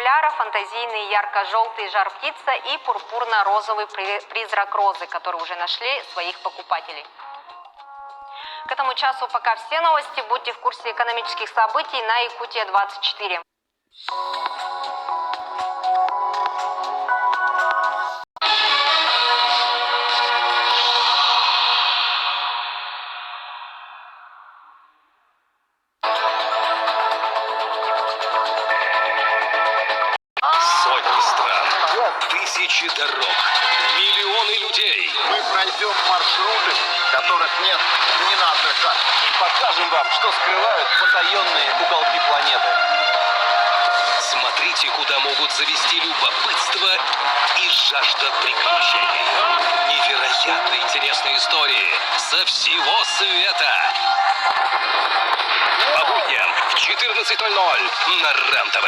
экземпляра, фантазийный ярко-желтый жар-птица и пурпурно-розовый призрак розы, которые уже нашли своих покупателей. К этому часу пока все новости. Будьте в курсе экономических событий на Якутия-24. Сотни стран, тысячи дорог, миллионы людей. Мы пройдем маршруты, которых нет ни на одной карте. И покажем вам, что скрывают потаенные уголки планеты. Смотрите, куда могут завести любопытство и жажда приключений. Невероятно интересные истории со всего света. По будням в 14:00 на РЕН-ТВ.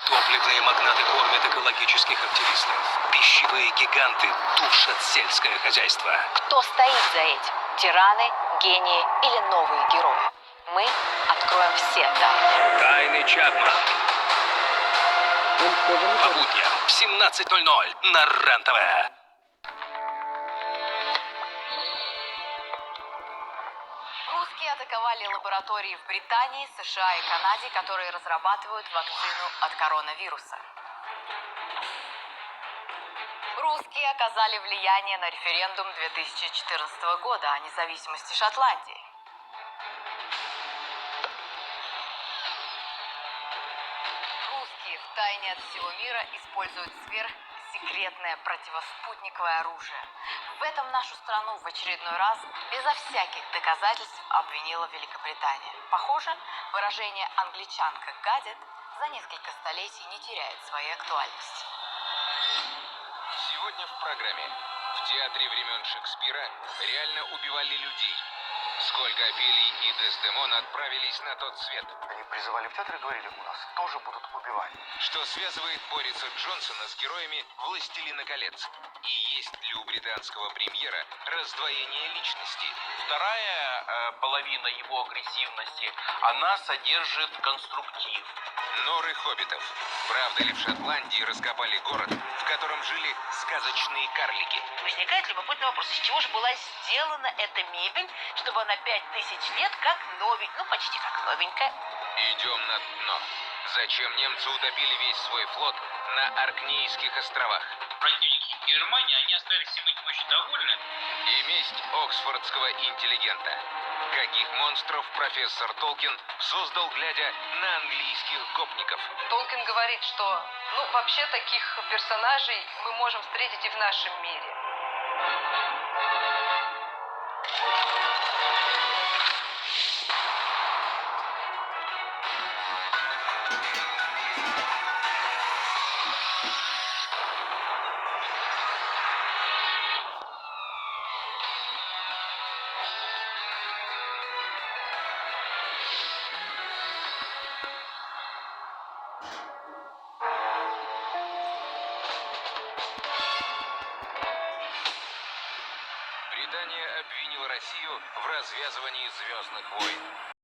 Топливные магнаты кормят экологических активистов. Пищевые гиганты душат сельское хозяйство. Кто стоит за этим? Тираны, гении или новые герои? Мы откроем все тайны. Тайны Чапман. По будням в 17:00 на РЕН-ТВ. Русские атаковали лаборатории в Британии, США и Канаде, которые разрабатывают вакцину от коронавируса. Русские оказали влияние на референдум 2014 года о независимости Шотландии. Русские втайне от всего мира используют сверхсекретное противоспутниковое оружие. В этом нашу страну в очередной раз безо всяких доказательств обвинила Великобритания. Похоже, выражение «англичанка гадит» за несколько столетий не теряет своей актуальности. Сегодня в программе. В театре времен Шекспира реально убивали людей. Сколько Офелий и Дездемона отправились на тот свет. Они призывали в театр и говорили, у нас тоже будут убивать. Что связывает Бориса Джонсона с героями «Властелина колец». И есть ли у британского премьера раздвоение личности? Вторая половина его агрессивности, она содержит конструктив. Норы хоббитов. Правда ли в Шотландии раскопали город, в котором жили сказочные карлики? Возникает любопытный вопрос, из чего же была сделана эта мебель, чтобы она 5000 лет как новенькая, почти как новенькая. Идем на дно. Зачем немцы утопили весь свой флот на Оркнейских островах? Противники Германии, они остались всем этим очень довольны. И месть оксфордского интеллигента. Каких монстров профессор Толкин создал, глядя на английских гопников? Толкин говорит, что, вообще таких персонажей мы можем встретить и в нашем мире. Британия обвинила Россию в развязывании звездных войн.